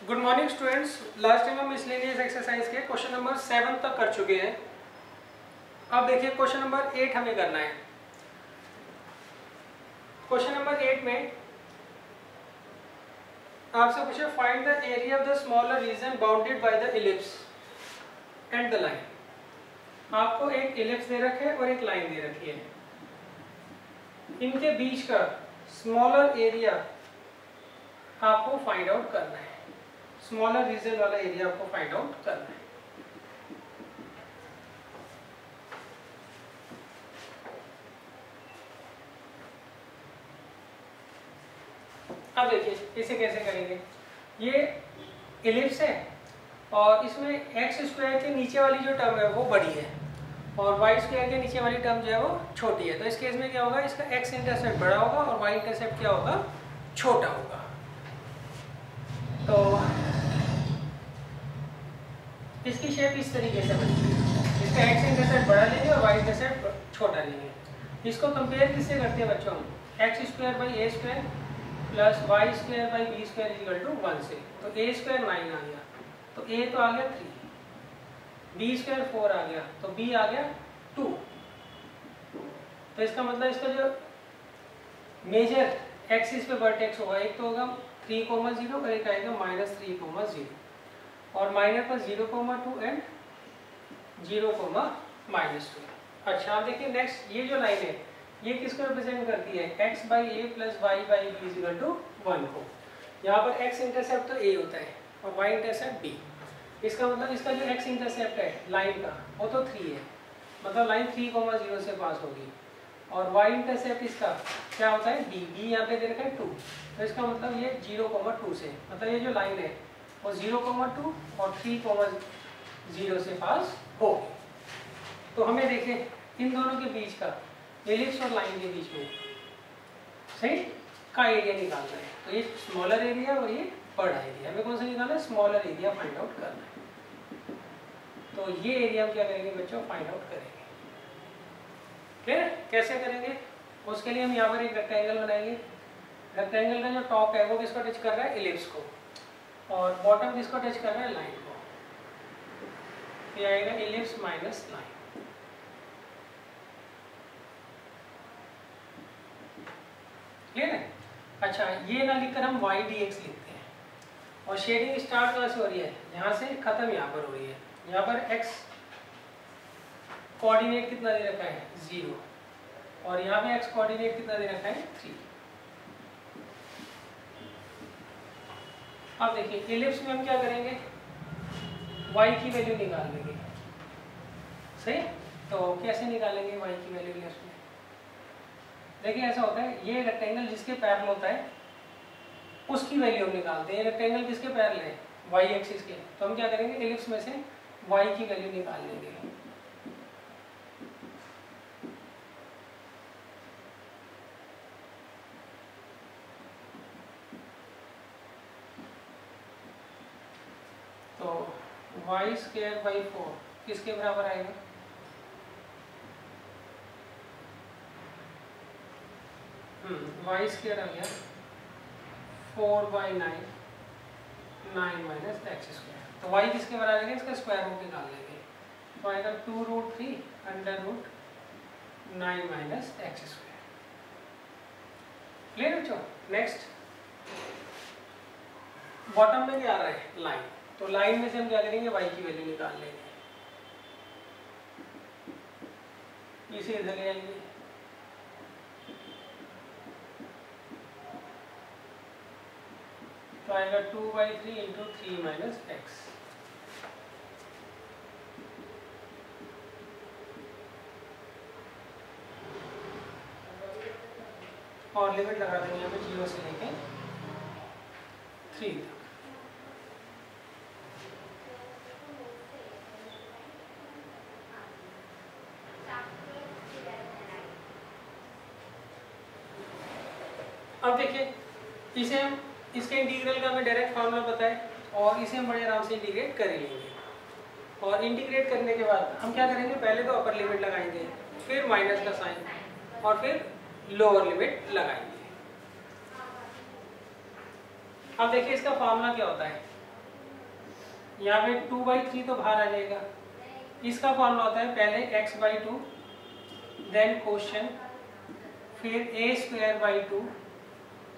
Good morning students. Last time हम miscellaneous exercise के question number 7 तक कर चुके हैं। अब देखिए क्वेश्चन नंबर 8 हमें करना है। क्वेश्चन नंबर 8 में आपसे पूछे find the area of the smaller reason bounded by the ellipse and the line. आपको एक इलिप्स दे रखे और एक लाइन दे रखी है, इनके बीच का स्मॉलर एरिया आपको फाइंड आउट करना है। स्मॉलर रीजन वाला एरिया आपको फाइंड आउट करना है। अब देखिए इसे कैसे करेंगे। ये इलिप्स है और इसमें एक्स स्क्वायर के नीचे वाली जो टर्म है वो बड़ी है और वाई स्क्वायर के नीचे वाली टर्म जो है वो छोटी है। तो इस केस में क्या होगा, इसका एक्स इंटरसेप्ट बड़ा होगा और वाई इंटरसेप्ट क्या होगा, छोटा होगा। तो इसकी शेप इस तरीके से बनेगी। इसका एक्स इंटरसेप्ट बड़ा लेंगे और वाई इंटरसेप्ट छोटा लेंगे। इसको कंपेयर किससे करते हैं बच्चों, x square by a square plus y square by b square equal to 1 से। तो ए स्क्वायर 9 आ गया, तो ए तो आ गया 3, बी स्क्वायर 4 आ गया, तो बी आ गया 2। तो इसका मतलब इसका जो मेजर एक्सिस पे वर्टेक्स होगा, एक तो होगा 3,0 और एक आएगा -3,0 और माइनर पर 0,2 एंड 0,-2। अच्छा आप देखिए नेक्स्ट ये जो लाइन है ये किसको रिप्रेजेंट करती है, x by a plus y by b equal to 1 को। यहाँ पर x इंटरसेप्ट तो a होता है और y इंटरसेप्ट b। इसका मतलब इसका जो x इंटरसेप्ट है लाइन का वो तो 3 है, मतलब लाइन 3,0 से पास होगी। और y इंटरसेप्ट इसका क्या होता है b, b यहाँ पे दे रखा है 2, तो इसका मतलब ये 0,2 से, मतलब ये जो लाइन है वो 0,2 और 3,0 से पास होगी। तो हमें देखें इन दोनों के बीच का एलिप्स और लाइन के बीच में सही का एरिया निकालना है। तो ये स्मॉलर एरिया और ये बड़ा एरिया, हमें कौन सा निकालना है, स्मॉलर एरिया फाइंड आउट करना है। तो ये एरिया हम क्या करेंगे बच्चों, फाइंड आउट करेंगे। क्लियर है कैसे करेंगे, उसके लिए हम यहाँ पर एक रेक्टेंगल बनाएंगे। रेक्टेंगल का जो टॉप है वो किसको टच कर रहा है, इलिप्स को, और बॉटम किसको टच कर रहा है, लाइन को। ये आएगा इलिप्स माइनस लाइन। क्लियर है। अच्छा ये ना लिखकर हम y dx लिखते हैं और शेडिंग स्टार्ट कहाँ से हो रही है, यहाँ से खत्म यहाँ पर हो रही है। यहाँ पर x कोऑर्डिनेट कितना दे रखा है 0 और यहाँ पे x कोऑर्डिनेट कितना दे रखा है 3। अब देखिए इलिप्स में हम क्या करेंगे, y की वैल्यू निकाल लेंगे। सही, तो कैसे निकालेंगे y की वैल्यू इलिप्स में। देखिए ऐसा होता है, ये रेक्टेंगल जिसके पैरेलल होता है उसकी वैल्यू हम निकालते हैं। रेक्टेंगल किसके पैरेलल है, y एक्सिस के, तो हम क्या करेंगे इलिप्स में से y की वैल्यू निकाल लेंगे। तो y स्क्वायर बाई 4 किसके बराबर आएगा, y स्क्वायर आ गया 4/9, 9 माइनस एक्स स्क्वायर। तो y किसके बराबर है, इसका स्क्वायर रूट निकाल लेंगे। तो आएगा 2√3 √9 माइनस एक्स स्क्वायर। क्लियर बच्चों। नेक्स्ट बॉटम में क्या आ रहा है, लाइन। तो लाइन में से हम क्या करेंगे, y की वैल्यू निकाल लेंगे। इसे इधर ले आएंगे, तो आएगा 2/3 इंटू 3 माइनस एक्स। और लिमिट लगा देंगे यहाँ पे 0 से लेके 3 तक। अब देखिए इसे हम, इसके इंटीग्रल का हमें डायरेक्ट फार्मूला पता है और इसे हम बड़े आराम से इंटीग्रेट कर ही लेंगे। और इंटीग्रेट करने के बाद हम क्या करेंगे, पहले तो अपर लिमिट लगाएंगे, फिर माइनस का साइन और फिर लोअर लिमिट लगाएंगे। अब देखिए इसका फार्मूला क्या होता है, यहाँ पे 2/3 तो बाहर आ जाएगा। इसका फॉर्मूला होता है पहले x/2 देन क्वेश्चन फिर a²/2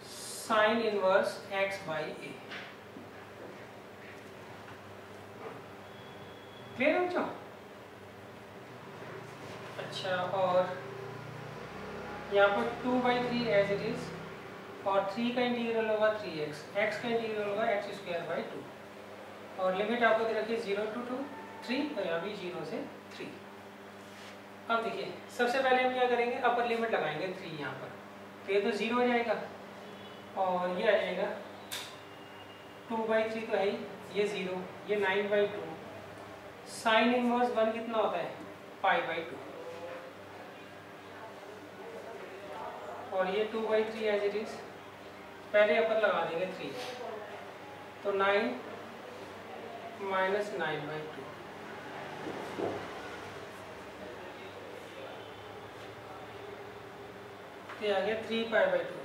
sine inverse x/a। Clear है बच्चों? अच्छा, और यहाँ पर 2/3 एज इट इज और 3 का इंटीग्रल होगा 3x, x का इंटीग्रल होगा x²/2 और लिमिट आपको दे रखी है 0 to 2 3 और यहाँ भी 0 से 3। अब देखिए सबसे पहले हम क्या करेंगे, अपर लिमिट लगाएंगे 3 यहाँ पर, तो ये तो 0 हो जाएगा और ये आ जाएगा 2/3 तो है ही, ये 0, ये 9/2 साइन इनवर्स 1 कितना होता है π/2 और ये 2/3 एज इट इज, पहले अपर लगा देंगे 3 तो 9 - 9/2 ये आ गया 3π/2।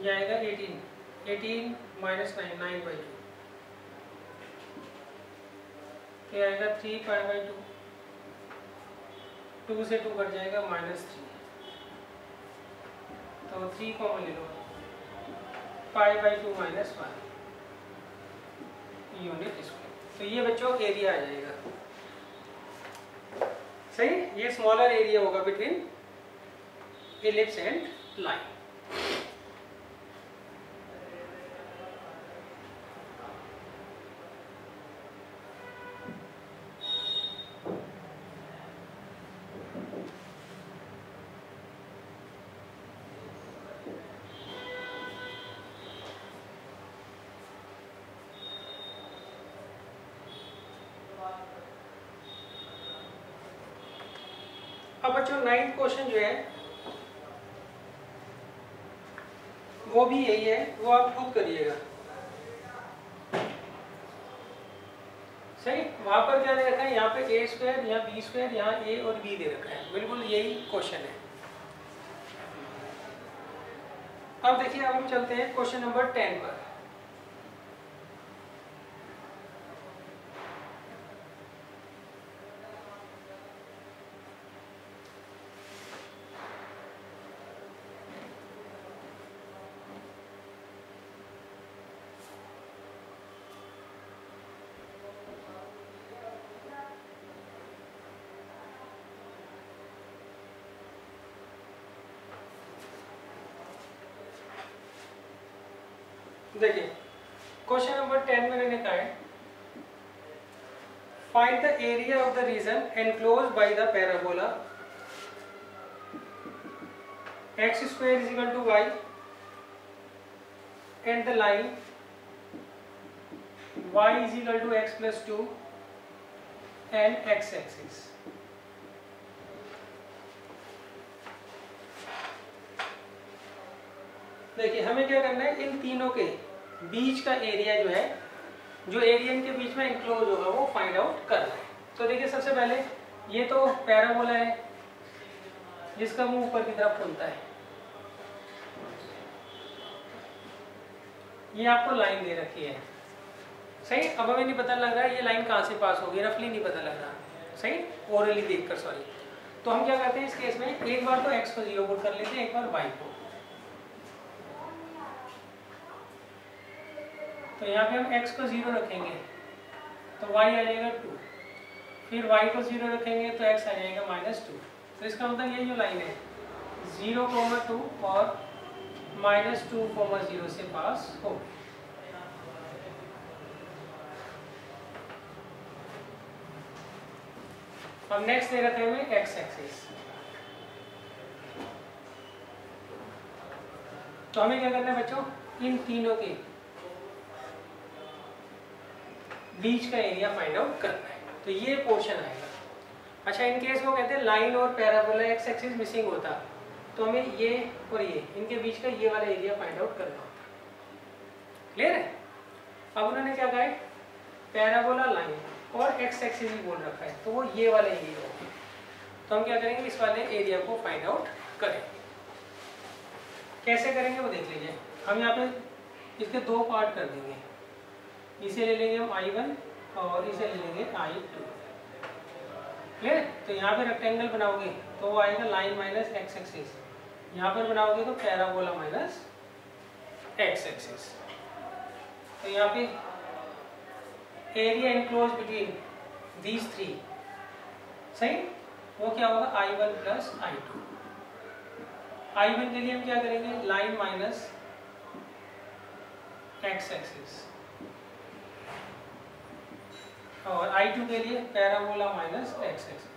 ये आएगा 18 - 9/2 ये आएगा 3π/2, 2 से 2 कट जाएगा -3 तो 3 कॉमन ले लो, π/2 - 1 यूनिट स्क्वायर। तो ये बच्चों एरिया आ जाएगा, सही। ये स्मॉलर एरिया होगा बिटवीन इलिप्स एंड लाइन। अब बच्चों 9th क्वेश्चन जो है वो भी यही है, वो आप खुद करिएगा, सही। वहां पर क्या दे रखा है, यहाँ पे a², यहाँ b², यहाँ a और b दे रखा है, बिल्कुल यही क्वेश्चन है। अब देखिए, अब हम चलते हैं क्वेश्चन नंबर 10 पर। देखिए क्वेश्चन नंबर 10 में मैंने कहा है find the area of the region enclose by the parabola x² = y and the line y = x + 2 and x axis। देखिए हमें क्या करना है, इन तीनों के बीच का एरिया जो है, जो एरिया इनके बीच में इंक्लोज होगा वो फाइंड आउट करना है। तो देखिए सबसे पहले ये तो पैराबोला है जिसका मुंह ऊपर की तरफ खुलता है, ये आपको लाइन दे रखी है, सही। अब हमें नहीं पता लग रहा है ये लाइन कहाँ से पास होगी, रफली नहीं पता लग रहा, सही, ओरली देखकर, सॉरी। तो हम क्या करते हैं इस केस में, एक बार तो x को 0 पुट कर लेते हैं, एक बार y को। तो यहाँ पे हम x को 0 रखेंगे तो y आ जाएगा 2, फिर y को 0 रखेंगे तो x आ जाएगा -2। तो इसका मतलब ये जो लाइन है 0, 2 और -2, 0 से पास हो। अब नेक्स्ट दे रखे हैं हमें x एक्सिस, तो हमें क्या करना है बच्चों, इन तीनों के बीच का एरिया फाइंड आउट करना है, तो ये पोर्शन आएगा। अच्छा, इन केस वो कहते हैं लाइन और पैराबोला एक्स एक्सिस मिसिंग होता, तो हमें ये और ये इनके बीच का ये वाला एरिया फाइंड आउट करना होता। क्लियर है? अब उन्होंने क्या कहा है, पैराबोला लाइन और एक्स एक्सिस ही बोल रखा है, तो वो ये वाला एरिया होगा। तो हम क्या करेंगे, इस वाले एरिया को फाइंड आउट करेंगे। कैसे करेंगे वो देख लीजिए। हम यहाँ पे इसके दो पार्ट कर देंगे, इसे ले लेंगे हम I1 और इसे ले लेंगे I2। क्लियर? तो यहाँ पे रेक्टेंगल बनाओगे तो वो आएगा लाइन माइनस एक्स एक्सिस, यहाँ पर बनाओगे तो पैराबोला माइनस एक्स एक्सिस। तो यहाँ पे area enclose between these three, सही, वो क्या होगा I1 प्लस I2। I1 के लिए हम क्या करेंगे, लाइन माइनस एक्स एक्सिस, और I2 के लिए parabola minus x axis.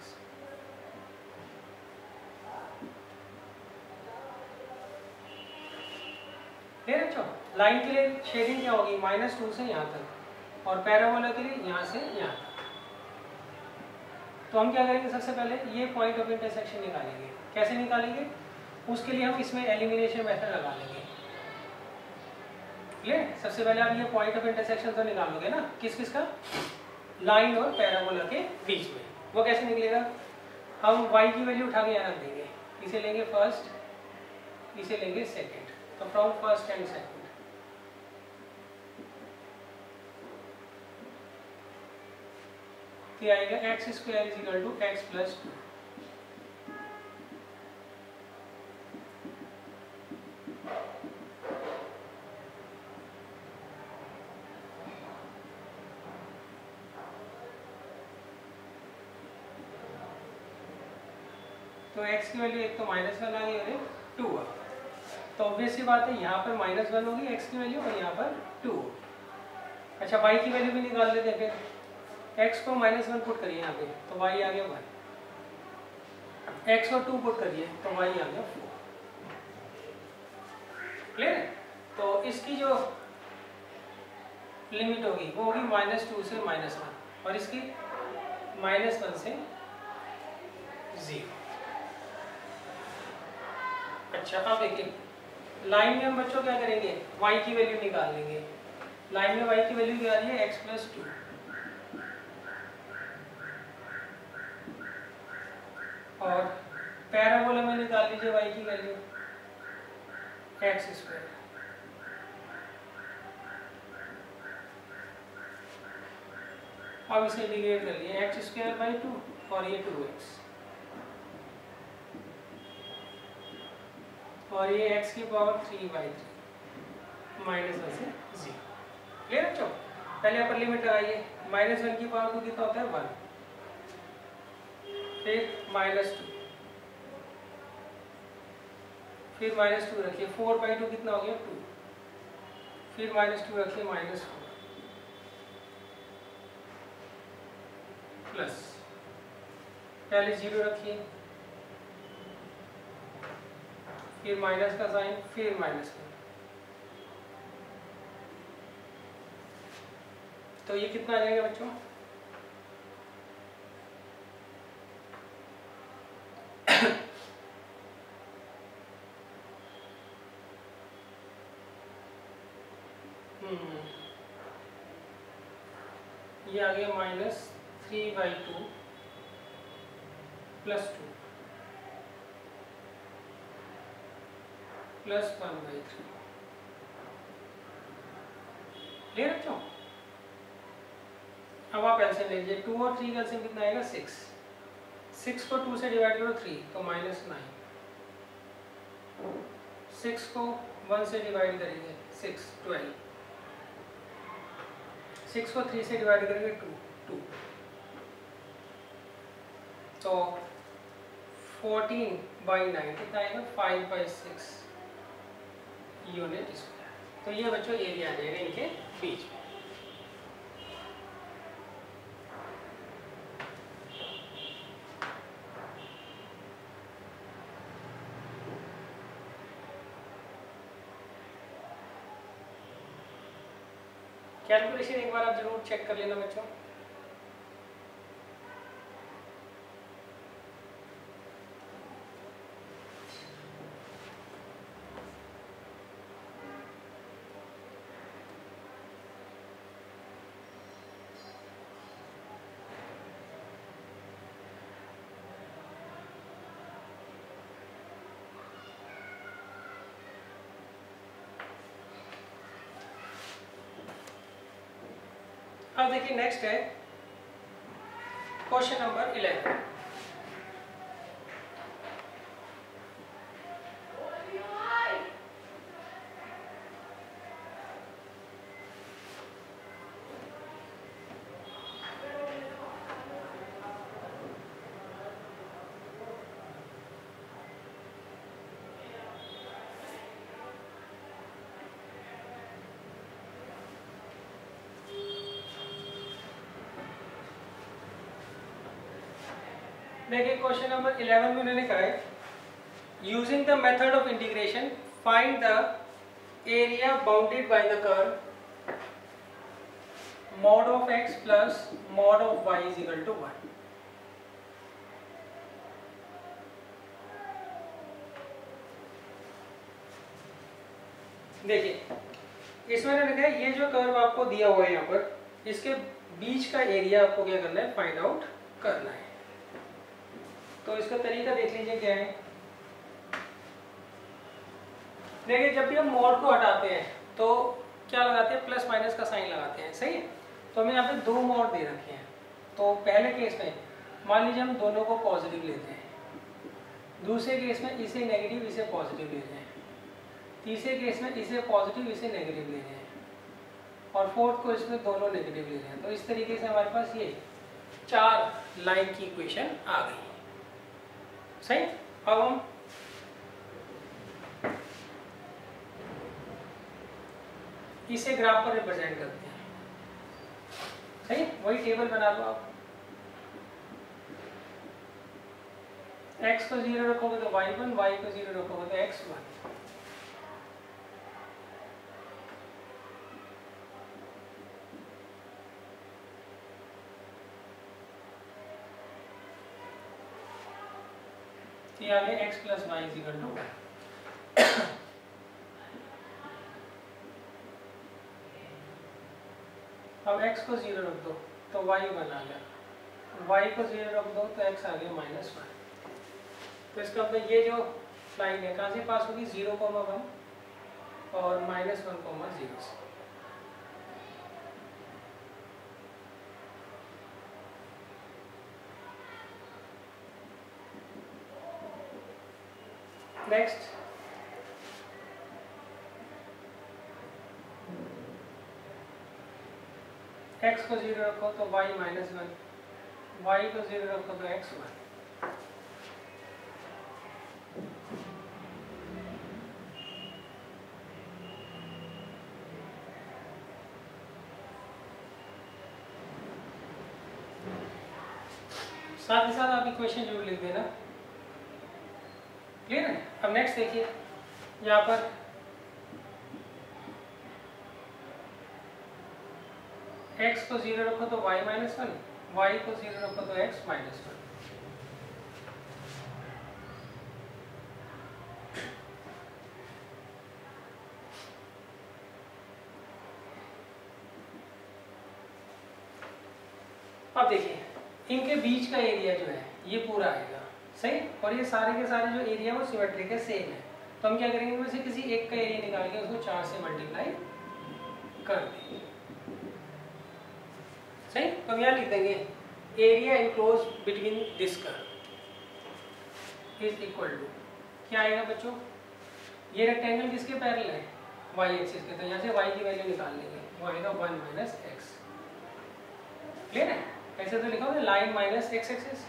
Line के लिए शेडिंग क्या होगी, -2 से यहाँ तक, और पैराबोला के लिए यहाँ से यहाँ तक। तो हम क्या करेंगे, सबसे पहले ये पॉइंट ऑफ इंटरसेक्शन निकालेंगे। कैसे निकालेंगे, उसके लिए हम इसमें एलिमिनेशन मेथड लगा लेंगे। क्लियर? सबसे पहले आप ये पॉइंट ऑफ इंटरसेक्शन तो निकालोगे ना, किस किस का, लाइन और पैराबोला के बीच में। वो कैसे निकलेगा, हम y की वैल्यू उठा के यहाँ रख देंगे, इसे लेंगे फर्स्ट, इसे लेंगे सेकंड, तो फ्रॉम फर्स्ट एंड सेकंड तो आएगा x square is equal to x plus 2। तो x की वैल्यू एक तो -1 आ गई और एक 2 आ। तो ऑब्वियस सी बात है, यहाँ पर -1 होगी x की वैल्यू और यहाँ पर 2। अच्छा, y की वैल्यू भी निकाल लेते हैं फिर। x को -1 पुट करिए यहाँ पे तो y आ गया 1, x को 2 पुट करिए तो y आ गया 4। क्लियर? तो इसकी जो लिमिट होगी वो होगी -2 से -1, और इसकी -1 से 0। अच्छा, अब देखिए लाइन में हम बच्चों क्या करेंगे, y की वैल्यू निकाल लेंगे। लाइन में y की वैल्यू क्या आ रही है, x प्लस 2, और पैराबोला में निकाल लीजिए y की वैल्यू x स्क्वायर। अब इसे इंटीग्रेट कर लिए, x स्क्वायर बाई 2 और ये 2x, और ये x की पावर 3/3 -1 से 0। क्लियर बच्चों? पहले अपर लिमिट लगाइए, -1 की पावर 2 कितना होता है 1, फिर -2, फिर -2 रखिए, 4/2 कितना हो गया 2, फिर -2 रखिए -4, प्लस पहले 0 रखिए, फिर माइनस का साइन, फिर माइनस का, तो ये कितना आ जाएगा बच्चों, ये आ गया -3/2 प्लस 2 प्लस 1/3। क्लियर बच्चों? अब आप एलसीएम ले लीजिए, 2 और 3 का एलसीएम कितना आएगा 6, 6 को 2 से डिवाइड करो 3 तो -9, 6 को 1 से डिवाइड करेंगे 6 12, 6 को 3 से डिवाइड करेंगे 2 तो 14/9 कितना आएगा 5/6 यूनिट स्क्वायर। तो ये बच्चों एरिया आ जाएगा इनके बीच में। कैलकुलेशन एक बार आप जरूर चेक कर लेना बच्चों। अब देखिए नेक्स्ट है क्वेश्चन नंबर 11। देखिए क्वेश्चन नंबर 11 में उन्होंने कहा है using the method of integration find the area bounded by the curve mod of x plus mod of y is equal to 1। देखिए इसमें लिखा है ये जो कर्व आपको दिया हुआ है यहाँ पर इसके बीच का एरिया आपको क्या करना है, फाइंड आउट करना है। तो इसका तरीका देख लीजिए क्या है। देखिए जब भी हम मॉड को हटाते हैं तो क्या लगाते हैं, प्लस माइनस का साइन लगाते हैं, सही है। तो हमें यहाँ पे दो मॉड दे रखे हैं। तो पहले केस में मान लीजिए हम दोनों को पॉजिटिव लेते हैं, दूसरे केस में इसे नेगेटिव इसे पॉजिटिव ले रहे हैं, तीसरे केस में इसे पॉजिटिव इसे नेगेटिव ले रहे हैं, और फोर्थ को इसमें दोनों नेगेटिव ले रहे हैं। तो इस तरीके से हमारे पास ये 4 लाइन की इक्वेशन आ गई, सही। अब हम इसे ग्राफ पर रिप्रेजेंट करते हैं, सही। वही टेबल बना लो आप। x को 0 रखोगे तो y1, y को 0 रखोगे तो x1। तो ये आ गया x plus y is equal to 1। अब x को 0 रख दो तो y1 आ गया, y को 0 रख दो तो x आ गया -1। तो इसका मतलब ये जो लाइन है कहाँ से पास होगी, 0,1 और -1,0 से। नेक्स्ट x को 0 रखो तो y -1, y को 0 रखो तो x1। साथ ही साथ आप इक्वेशन जरूर लिख देना, क्लियर है। अब नेक्स्ट देखिए यहाँ पर x को 0 रखो तो y -1, y को 0 रखो तो x -1। अब देखिए इनके बीच का एरिया जो है ये पूरा आएगा, सही। और ये सारे के सारे जो एरिया वो सिमेट्रिक है, सेम है। तो हम क्या करेंगे, इनमें से किसी एक का एरिया निकाल के उसको 4 से मल्टीप्लाई कर देंगे, सही। तो हम यहाँ लिख देंगे area enclose between this curve is equal to, क्या आएगा बच्चों, ये रेक्टेंगल किसके पैरेलल है, y एक्सिस के। तो यहाँ से y की वैल्यू निकाल लेंगे, वो आएगा 1 - x, क्लियर है। ऐसे तो लिखोगे लाइन माइनस x एक्सिस,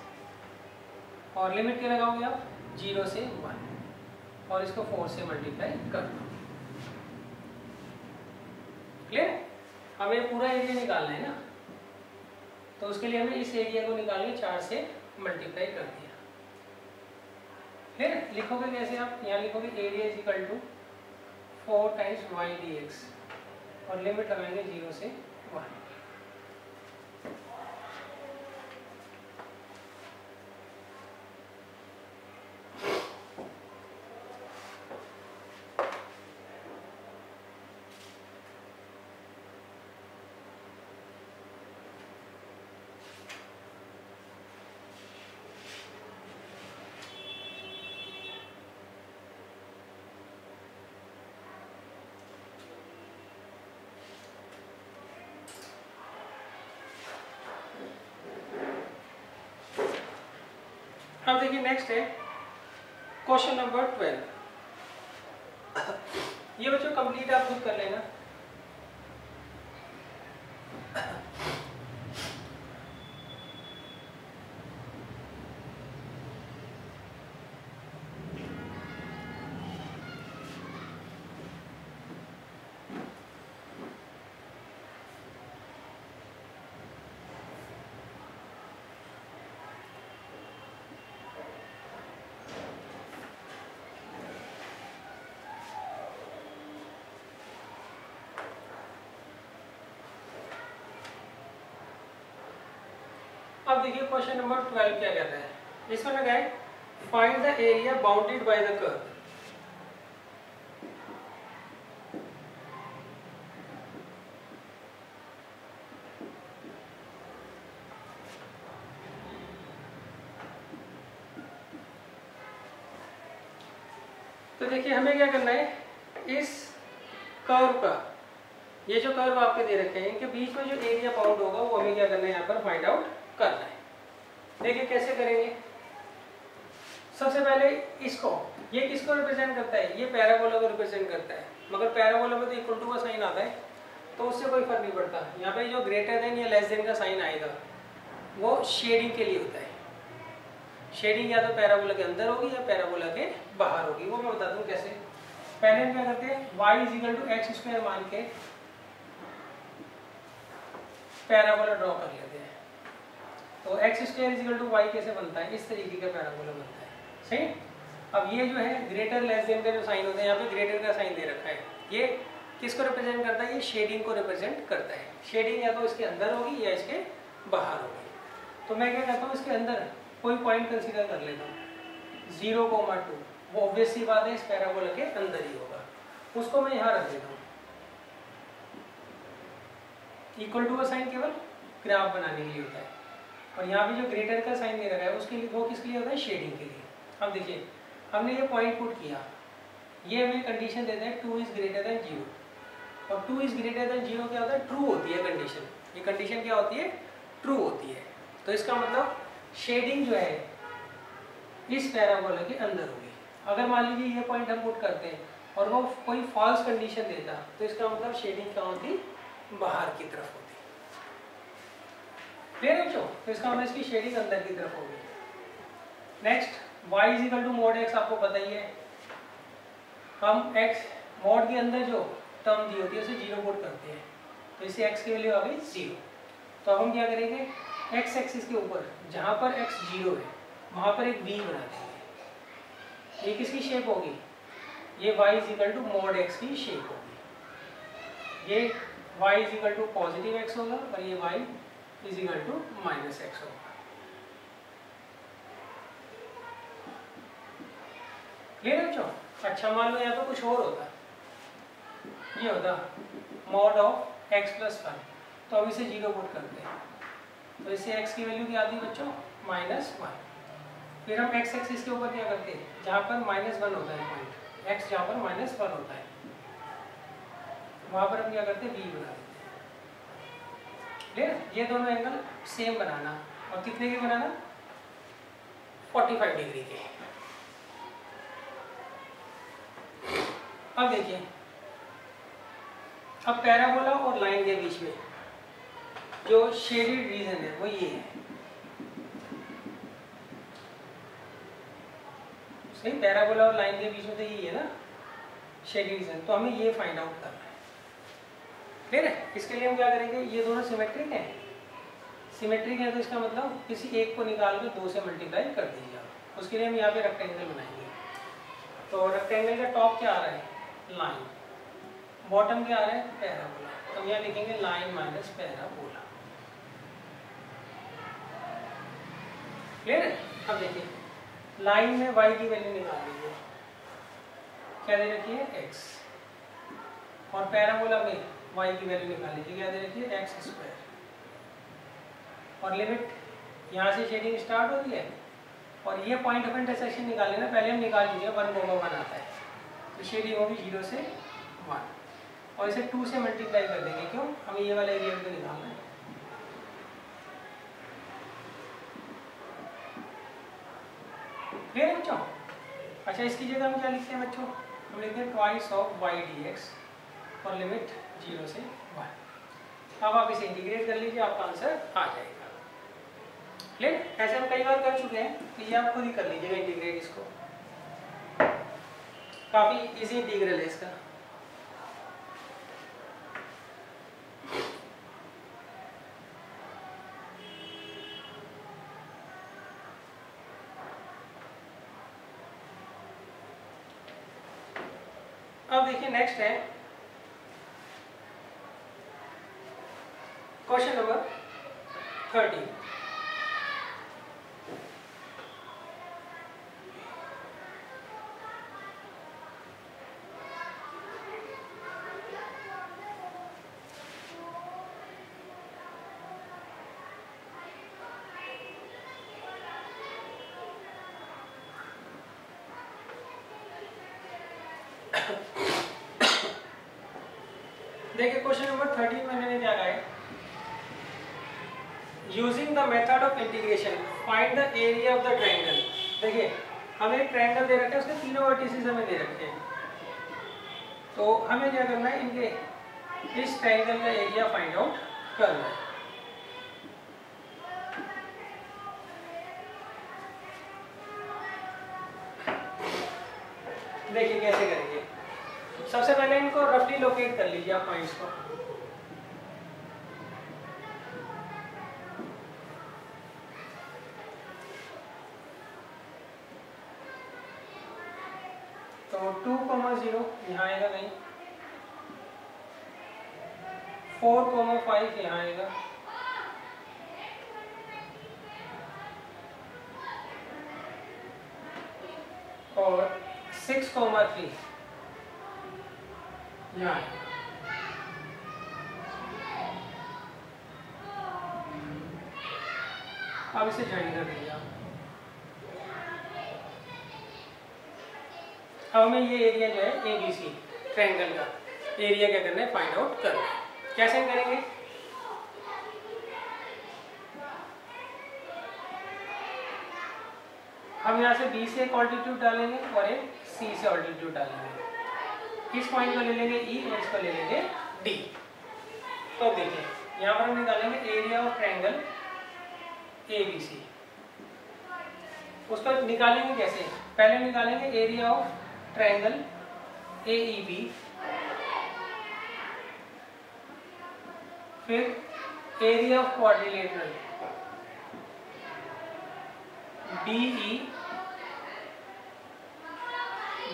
और लिमिट क्या लगाओगे आप, 0 से 1, और इसको 4 से मल्टीप्लाई कर दो, क्लियर। हमें पूरा एरिया निकालना है ना, तो उसके लिए हमें इस एरिया को निकाल के 4 से मल्टीप्लाई कर दिया, क्लियर। लिखोगे कैसे आप, यहाँ लिखोगे area is equal to 4 times y dx, और लिमिट लगाएंगे 0 से 1। अब देखिए नेक्स्ट है क्वेश्चन नंबर 12। ये बच्चों कंप्लीट आप खुद कर लेना। अब देखिए क्वेश्चन नंबर 12 क्या कहता है। इसमें लगा है find the area bounded by the curve. तो देखिए हमें क्या करना है, इस कर्व का, ये जो कर्व आपके दे रखे हैं इनके बीच में जो एरिया बाउंड होगा वो हमें क्या करना है, यहाँ पर फाइंड आउट करना है। देखिए कैसे करेंगे। सबसे पहले इसको, ये किसको रिप्रेजेंट करता है, ये पैराबोला को रिप्रेजेंट करता है, मगर पैराबोला में तो इक्वल टू का साइन आता है तो उससे कोई फर्क नहीं पड़ता। यहाँ पे जो ग्रेटर देन या लेस देन का साइन आएगा वो शेडिंग के लिए होता है। शेडिंग या तो पैराबोला के अंदर होगी या पैराबोला के बाहर होगी, वो मैं बता दूँ कैसे। पहले हम क्या करते हैं, y = x² मान के पैराबोला ड्रॉ कर लेते हैं। तो x² = y कैसे बनता है, इस तरीके का पैराबोला बनता है, सही। अब ये जो है ग्रेटर लेस देन का जो साइन होता है, यहाँ पे ग्रेटर का साइन दे रखा है, ये किसको रिप्रेजेंट करता है, ये शेडिंग को रिप्रेजेंट करता है। शेडिंग या तो इसके अंदर होगी या इसके बाहर होगी। तो मैं क्या करता हूँ, इसके अंदर कोई पॉइंट कंसीडर कर लेता हूँ 0,2, वो ऑब्वियस सी बात है इस पैराबोला के अंदर ही होगा, उसको मैं यहाँ रख देता हूँ। इक्वल टू का साइन केवल ग्राफ बनाने के लिए होता है, और यहाँ पे जो ग्रेटर का साइन दे रखा है उसके लिए, वो किसके लिए होता है, शेडिंग के लिए। अब देखिए हमने ये पॉइंट पुट किया, ये हमें कंडीशन देता है 2 = 0, और 2 = 0 क्या होता है, ट्रू होती है कंडीशन। ये कंडीशन क्या होती है, ट्रू होती है। तो इसका मतलब शेडिंग जो है इस पैराबोला के अंदर होगी। अगर मान लीजिए ये पॉइंट हम पुट करते हैं और वो कोई फॉल्स कंडीशन देता, तो इसका मतलब शेडिंग क्या होती, बाहर की तरफ होती। क्लियर है बच्चों। तो इसका मतलब इसकी शेडिंग अंदर की तरफ होगी। नेक्स्ट y = (x) आपको पता ही है, हम x मॉड के अंदर जो टर्म दी होती है उसे 0 पुट करते हैं, तो इसे x की वैल्यू आ गई 0। तो अब हम क्या करेंगे, x एक्सिस के ऊपर जहाँ पर x 0 है वहाँ पर एक v बना देंगे। ये किसकी शेप होगी, ये y = (x) की शेप होगी। ये y = (x) होगा और ये y = -x होगा। क्लियर है बच्चों। अच्छा मान लो यहाँ पे कुछ और होता, ये होता mod of x + 1, तो अब इसे 0 पुट करते हैं, तो इससे x की वैल्यू क्या आती है बच्चों, -1। फिर हम x एक्सिस के ऊपर क्या करते हैं, जहाँ पर -1 होता है पॉइंट, x जहाँ पर -1 होता है वहाँ पर हम क्या करते हैं, v बना देते हैं। क्लियर। ये दोनों एंगल सेम बनाना, और कितने के बनाना, 45 डिग्री के। अब देखिए, अब पैराबोला और लाइन के बीच में जो शेडेड रीजन है वो ये है, सही। पैराबोला और लाइन के बीच में तो यही है ना शेडेड रीजन, तो हमें ये फाइंड आउट करना है। ठीक है। इसके लिए हम क्या करेंगे, ये दोनों सिमेट्रिक हैं, सिमेट्रिक है तो इसका मतलब किसी एक को निकाल कर 2 से मल्टीप्लाई कर दीजिए। उसके लिए हम यहाँ पे रेक्टेंगल बनाएंगे। तो रेक्टेंगल का टॉप क्या आ रहा है, लाइन, बॉटम क्या आ रहा है, पैराबोला। तो हम यहाँ लिखेंगे लाइन माइनस पैराबोला। क्लियर है। अब देखिए लाइन में y की वैल्यू निकाल लीजिए, क्या दे रखी है, x, और पैराबोला में y की वैल्यू निकाल लीजिए, क्या दे रखी है, x²। और लिमिट यहाँ से शेडिंग स्टार्ट होती है, और ये पॉइंट ऑफ इंटरसेक्शन निकालने ना, पहले हम निकाल लीजिए 1,1 आता है, तो शेडिंग होगी 0 से 1, और इसे 2 से मल्टीप्लाई कर देंगे। क्यों, हमें ये वाला एरिया भी निकालना है। क्लियर है बच्चों? अच्छा, इसकी जगह हम क्या लिखते हैं बच्चों? हम लिखते हैं twice of y d x और लिमिट 0 से 1। अब आप इसे इंटीग्रेट कर लीजिए, आपका आंसर आ जाएगा। क्लियर? ऐसे हम कई बार कर चुके हैं, तो ये आप खुद ही कर लीजिएगा इंटीग्रेट इसको, काफ़ी इजी इंटीग्रल है इसका। अब देखिए नेक्स्ट है क्वेश्चन नंबर 30। देखिए क्वेश्चन नंबर 13 में मैंने क्या कहा है, using the method of integration find the area of the triangle. देखिए हमें एक ट्रायंगल दे रखा है, उसके तीनों वर्टिसेस हमें दे रखे हैं, तो हमें क्या करना है, इनके इस ट्रायंगल का एरिया फाइंड आउट करना है। देखिए कैसे करेंगे, सबसे पहले इनको रफली लोकेट कर लीजिए आप पॉइंट्स को। तो 2,0 यहाँ आएगा नहीं, 4,5 यहाँ आएगा, और 6,3 यहाँ आएगा। अब इसे ज्वाइन कर दीजिए आप। अब हमें ये एरिया जो है ABC ट्रायंगल का एरिया क्या करना है, फाइंड आउट करना है। कैसे करेंगे, हम यहाँ से B से एक ऑल्टीट्यूड डालेंगे और एक C से ऑल्टीट्यूड डालेंगे। इस पॉइंट को ले लेंगे E और इसको ले लेंगे D। तो देखिए यहाँ पर हम निकालेंगे एरिया ऑफ ट्रायंगल ABC। उसको निकालेंगे कैसे, पहले निकालेंगे एरिया ऑफ ट्रायंगल AEB, फिर area of quadrilateral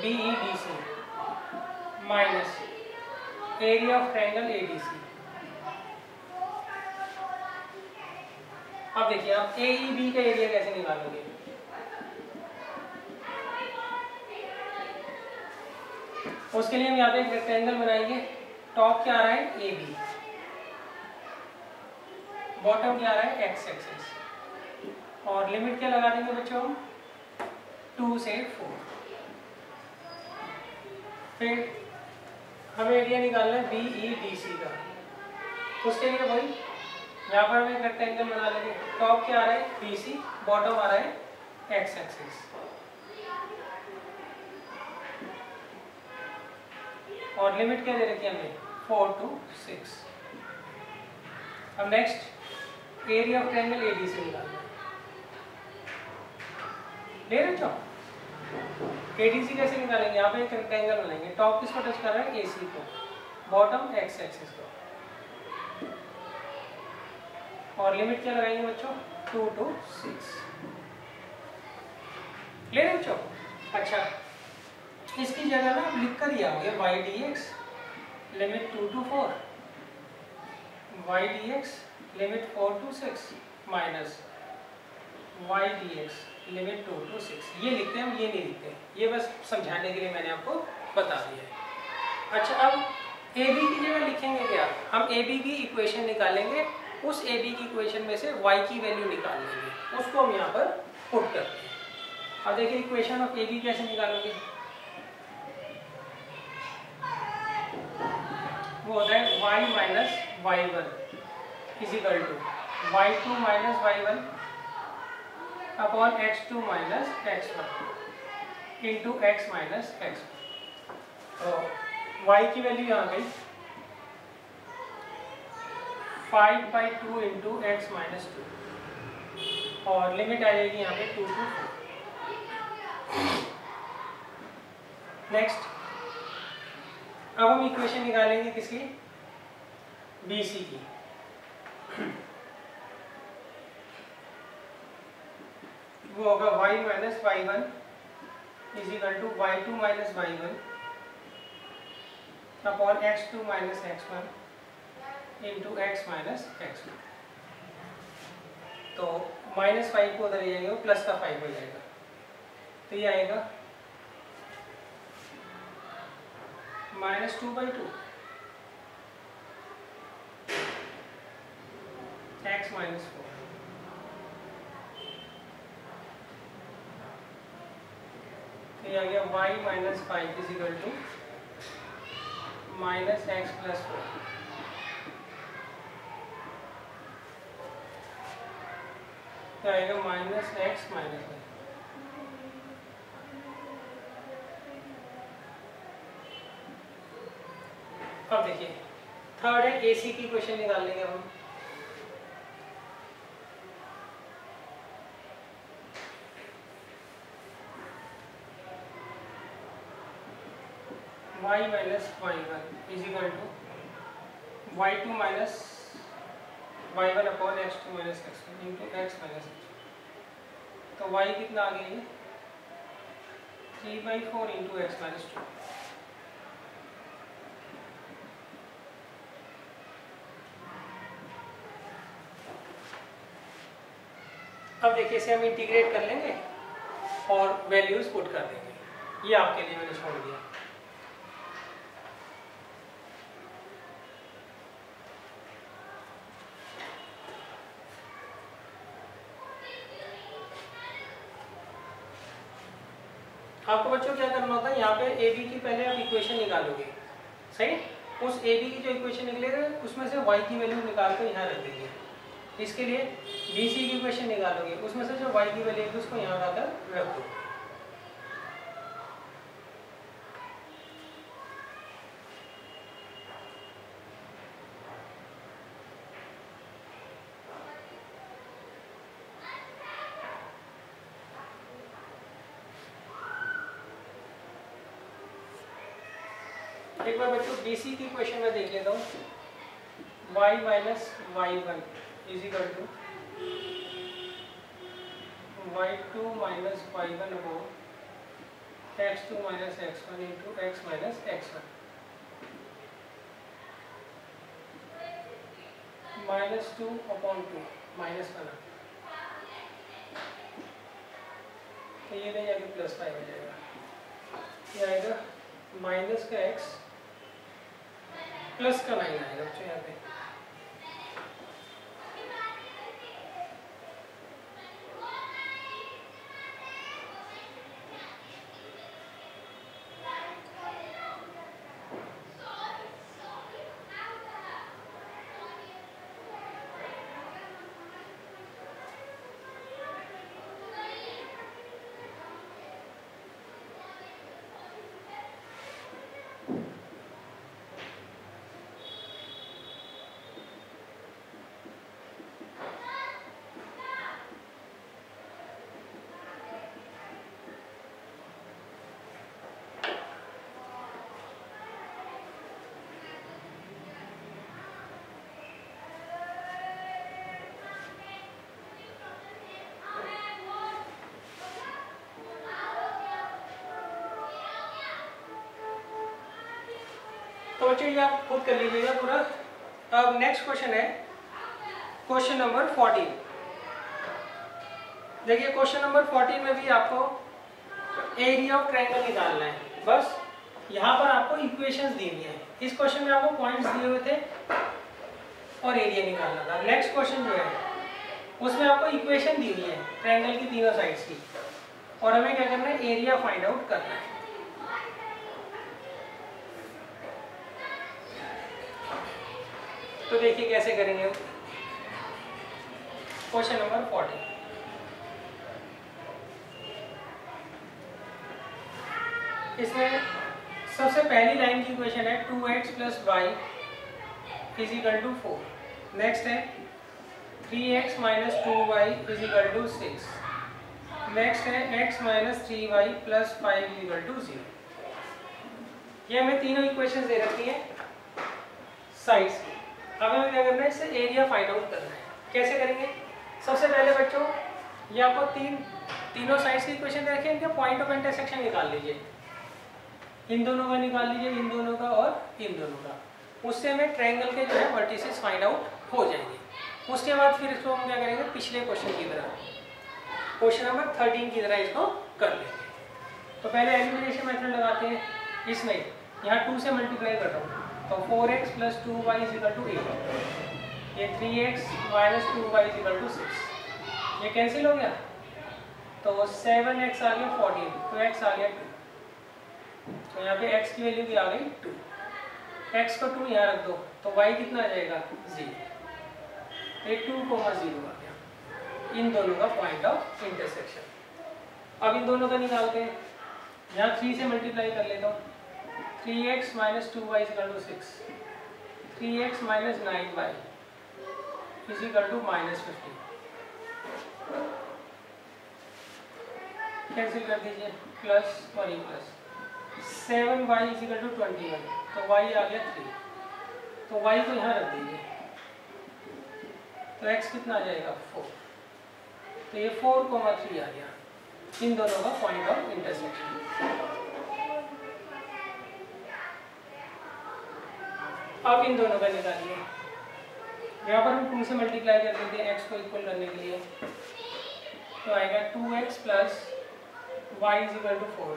BEDC minus area of triangle ADC। अब देखिए आप AEB का एरिया कैसे निकालोगे, उसके लिए हम यहाँ पे एक रेक्टेंगल बनाएंगे। टॉप क्या आ रहा है AB, बॉटम क्या आ रहा है X एक्सिस, और लिमिट क्या लगा देंगे बच्चों हम 2 से 4। फिर हमें एरिया निकालना है BEDC का, उसके लिए वही यहाँ पर हम एक रेक्टेंगल बना लेंगे। टॉप क्या आ रहा है BC, बॉटम आ रहा है X एक्सिस, और लिमिट क्या दे रखी है हमें 4 to 6। अब next area of triangle ADC निकालना है। ले रहे हो ADC कैसे निकालेंगे, यहाँ पे एक रेक्टेंगल बनाएंगे। टॉप किसको टच कर रहा है AC को, बॉटम X एक्सिस को, और लिमिट क्या लगाएंगे बच्चों 2 to 6। ले रहे बच्चों? अच्छा, इसकी जगह ना आप लिख कर ही आओगे y dx limit 2 to 4, y dx limit 4 to 6 minus y dx limit 2 to 6। ये लिखते हैं हम, ये नहीं लिखते, ये बस समझाने के लिए मैंने आपको बता दिया है। अच्छा, अब AB की जगह लिखेंगे क्या, हम AB की इक्वेशन निकालेंगे, उस AB की इक्वेशन में से y की वैल्यू निकाल लेंगे, उसको हम यहाँ पर पुट करते हैं। अब देखिए इक्वेशन ऑफ AB कैसे निकालोगे, वो होता है y minus y1 is equal to y2 minus y1 upon x2 minus x1। Into x minus x. तो y की वैल्यू यहाँ गई 5/2 इंटू एक्स माइनस 2 और लिमिट आ जाएगी यहाँ पे 2 to 4। नेक्स्ट अब हम इक्वेशन निकालेंगे किसकी, BC की। वो होगा y minus y1 is equal to y2 minus y1 upon x2 minus x1 into x minus x1। तो -5 को उधर जाएगा, प्लस का 5 हो जाएगा, तो ये आएगा -2/2 x माइनस 4। तो ये आ गया y minus 5 is equal to minus x plus 4। तो आएगा माइनस एक्स माइनस 5। अब देखिए थर्ड है AC की क्वेश्चन निकाल लेंगे हम। y minus y1 is equal to y2 minus y1 upon x2 minus x1 into x minus x। तो y कितना आ गया ये 3/4 इंटू x माइनस 2। अब देखिए इसे हम इंटीग्रेट कर लेंगे और वैल्यूज पुट कर देंगे। ये आपके लिए मैंने छोड़ दिया। आपको बच्चों क्या करना होता है, यहाँ पे AB की पहले आप इक्वेशन निकालोगे, सही। उस AB की जो इक्वेशन निकलेगा उसमें से y की वैल्यू निकाल कर यहाँ रख देंगे। इसके लिए BC की इक्वेशन निकालोगे, उसमें से जो y की वैल्यू है उसको यहाँ लाकर रख दो। एक बार बच्चों BC की क्वेश्चन में देख लेता हूँ। y minus y1 is equal to y2 minus y1 upon x2 minus x1 into x minus x1 -2 upon 2 -1। तो ये नहीं आगे +5 हो जाएगा। ये आएगा माइनस का x प्लस का 9 आएगा बच्चों यहाँ पे। तो बच्चों ये आप खुद कर लीजिएगा पूरा। अब नेक्स्ट क्वेश्चन है क्वेश्चन नंबर 14। देखिए क्वेश्चन नंबर 14 में भी आपको एरिया ऑफ ट्रायंगल निकालना है। बस यहाँ पर आपको इक्वेशंस दी हुई है। इस क्वेश्चन में आपको पॉइंट्स दिए हुए थे और एरिया निकालना था। नेक्स्ट क्वेश्चन जो है उसमें आपको इक्वेशन दी हुई है ट्रायंगल की तीनों साइड्स की, और हमें क्या करना है, एरिया फाइंड आउट करना है। तो देखिए कैसे करेंगे क्वेश्चन नंबर 14। इसमें सबसे पहली लाइन की इक्वेशन है 2x + y = 4। नेक्स्ट है 3x - 2y = 6। नेक्स्ट है x - 3y + 5 = 0। ये हमें तीनों इक्वेशन दे रखी हैं साइड्स की। अब हमें क्या करना है, इससे एरिया फाइंड आउट करना है। कैसे करेंगे? सबसे पहले बच्चों ये आपको तीनों साइड्स की इक्वेशन दे रखी है, इनके पॉइंट ऑफ इंटरसेक्शन निकाल लीजिए। इन दोनों का निकाल लीजिए, इन दोनों का और इन दोनों का। उससे हमें ट्रायंगल के जो है वर्टिसेस फाइंड आउट हो जाएंगे। उसके बाद फिर इसको हम क्या करेंगे, पिछले क्वेश्चन की तरह, क्वेश्चन नंबर 13 की तरह इसको कर लेंगे। तो पहले एलिमिनेशन मेथड लगाते हैं। इसमें यहाँ 2 से मल्टीप्लाई कर रहा हूँ, तो 4x + 2y = 8। ये 3x - 2y = 6। ये कैंसिल हो गया, तो 7x आ गया 14, तो x आ गया 2। तो यहाँ पे x की वैल्यू भी आ गई 2। x को 2 यहाँ रख दो, तो y कितना आ जाएगा 0। ये 2, 0 आ गया। इन दोनों का पॉइंट ऑफ इंटरसेक्शन। अब इन दोनों का निकालते हैं। यहाँ 3 से मल्टीप्लाई कर लेता हूँ। 3x - 2y = 6। 3x - 9y = -50। Cancel कर दीजिए, प्लस और ये प्लस। 7y = 21, तो y आ गया 3। तो y को यहाँ रख दीजिए, तो x कितना आ जाएगा 4। तो ये 4, 3 आ गया। इन दोनों का पॉइंट ऑफ इंटरसेक्शन। अब इन दोनों का निकालिए। यहाँ पर हम 2 से मल्टीप्लाई कर देते हैं x को इक्वल करने के लिए, तो आएगा 2x + y = 4।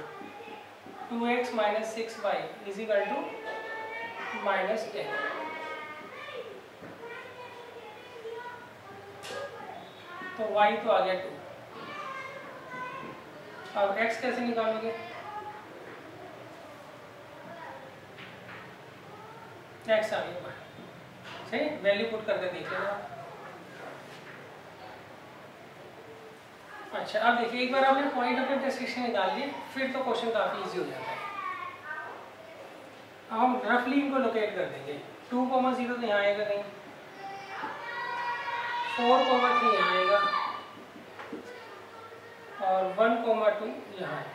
2x - 6y = -10। तो y तो आ गया 2। अब x कैसे निकालोगे? x आ गया, सही। वैल्यू पुट करके देख लेना। अच्छा, अब देखिए, एक बार आपने पॉइंट ऑफ इंटरसेक्शन निकाल लिए, फिर तो क्वेश्चन काफी इजी हो जाता है। अब हम रफली इनको लोकेट कर देंगे। 2, 0 तो यहाँ आएगा कहीं, 4, 3 यहाँ आएगा, और 1, 2 यहाँ आएगा।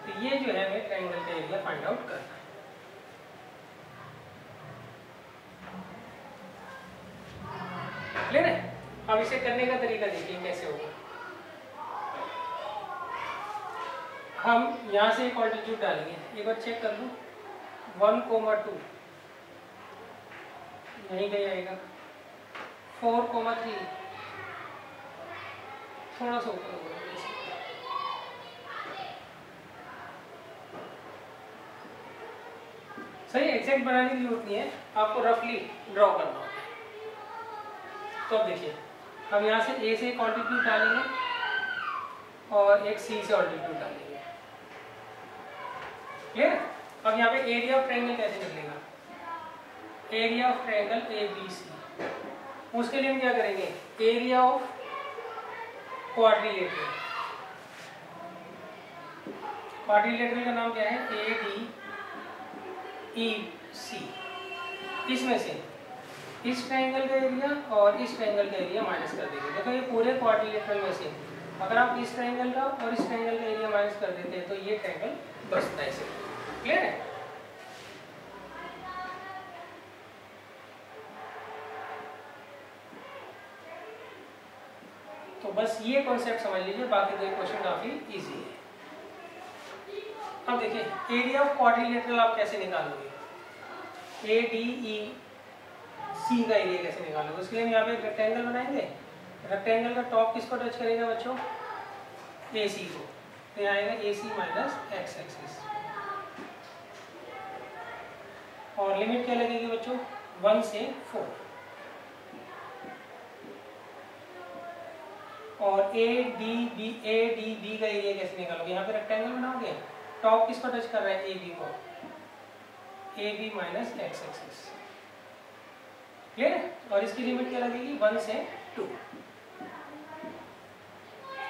तो ये जो है हमें ट्रायंगल का एरिया फाइंड आउट करना है। क्लियर है? अब इसे करने का तरीका देखिए कैसे होगा। हम यहाँ से एक ऑल्टीट्यूड डालेंगे, एक बार चेक कर लूँ। 1, 2 यहीं कहीं आएगा। 4, 3 थोड़ा सा ऊपर होगा। सही, एग्जैक्ट बनाने की जरूरत नहीं है, आपको रफली ड्रॉ करना होगा। तो अब देखिए, हम यहाँ से A से एक ऑल्टीट्यूड डालेंगे और एक C से ऑल्टीट्यूड डालेंगे। क्लियर? अब यहाँ पे एरिया ऑफ ट्रायंगल कैसे निकलेगा? Area of triangle ABC। उसके लिए हम क्या करेंगे? Area of quadrilateral. क्वाड्रिलेटरल का नाम क्या है? ADEC। इसमें से इस ट्रायंगल का एरिया और इस ट्रायंगल का एरिया माइनस कर देंगे। देखो, ये पूरे क्वाड्रिलेटरल में से अगर आप इस ट्रायंगल का और इस ट्रायंगल का एरिया माइनस कर देते हैं तो ये ट्रायंगल बचता है। क्लियर है? तो बस ये कॉन्सेप्ट समझ लीजिए, बाकी दो क्वेश्चन काफी इजी है। अब देखिए, एरिया ऑफ क्वाड्रिलेटरल आप कैसे निकालोगे? ADEC का एरिया कैसे निकालोगे? उसके लिए हम यहाँ पे एक रेक्टेंगल बनाएंगे। रेक्टेंगल का टॉप किसको टच करेगा बच्चों? AC को। तो यहाँ आएगा AC माइनस x एक्सिस। और लिमिट क्या लगेगी बच्चों? 1 से 4। और ADB का एरिया कैसे निकालोगे? यहाँ पे रेक्टेंगल बनाओगे, टॉप किसको टच कर रहा है? AB को। AB minus x axis. Clear है? और इसकी लिमिट क्या लगेगी 1 से 2।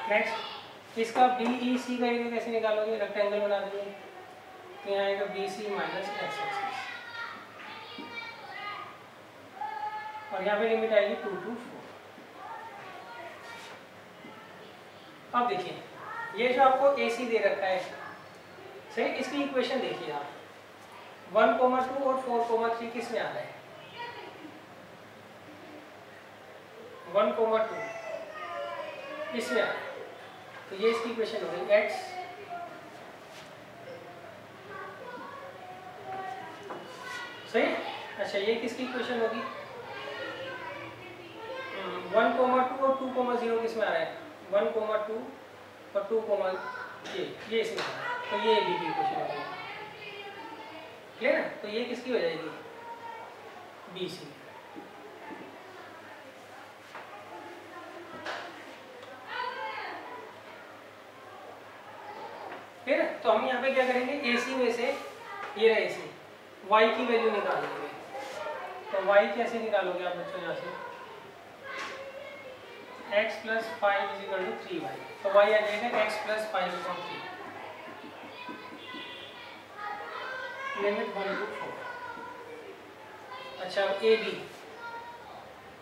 नेक्स्ट इसका BEC का एरिया कैसे निकालोगे? रेक्टेंगल बना देंगे तो यहाँ आएगा BC माइनस एक्स एक्सिस और यहाँ पे लिमिट आएगी 2 to 4। अब देखिए ये जो आपको AC दे रखा है सही, इसकी इक्वेशन देखिए आप 1, 2 और 4, 3 किस में आ रहा है? 1, 2 इसमें आ रहा है तो ये इसकी इक्वेशन हो गई x सही। अच्छा ये किसकी इक्वेशन होगी? 1, 2 और 2, 0 किस में आ रहा है? 1, 2 और 2, ये इसमें आ रहा है तो ये बी की इक्वेशन होगी। क्लियर है? तो ये किसकी हो जाएगी? BC। क्लियर है? तो हम यहाँ पे क्या करेंगे AC में से ये रहा AC y की वैल्यू निकाल लेंगे। तो y कैसे निकालोगे आप बच्चों? यहाँ से x + 5 = 3y तो y आ जाएगा x + 5/3 लिमिट 1 to 4। अच्छा अब AB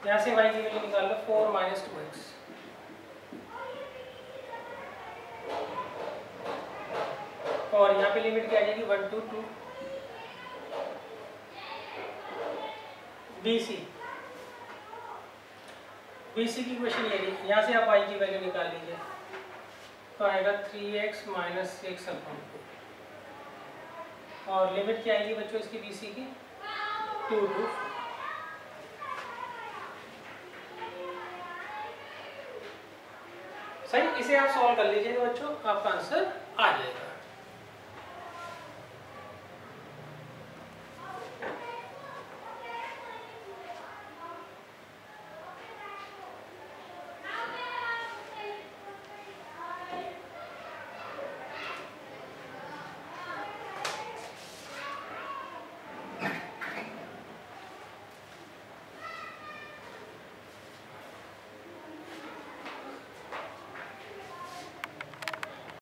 यहाँ से y की वैल्यू निकाल लो 4 - 2x और यहाँ पे लिमिट क्या आ जाएगी 1 to 2। BC की क्वेश्चन ये रही, यहाँ से आप y की वैल्यू निकाल लीजिए तो आएगा 3x - 6/2 और लिमिट क्या आएगी बच्चों इसकी BC की 2 to 4। सही, इसे आप सॉल्व कर लीजिए बच्चों, आपका आंसर आ जाएगा।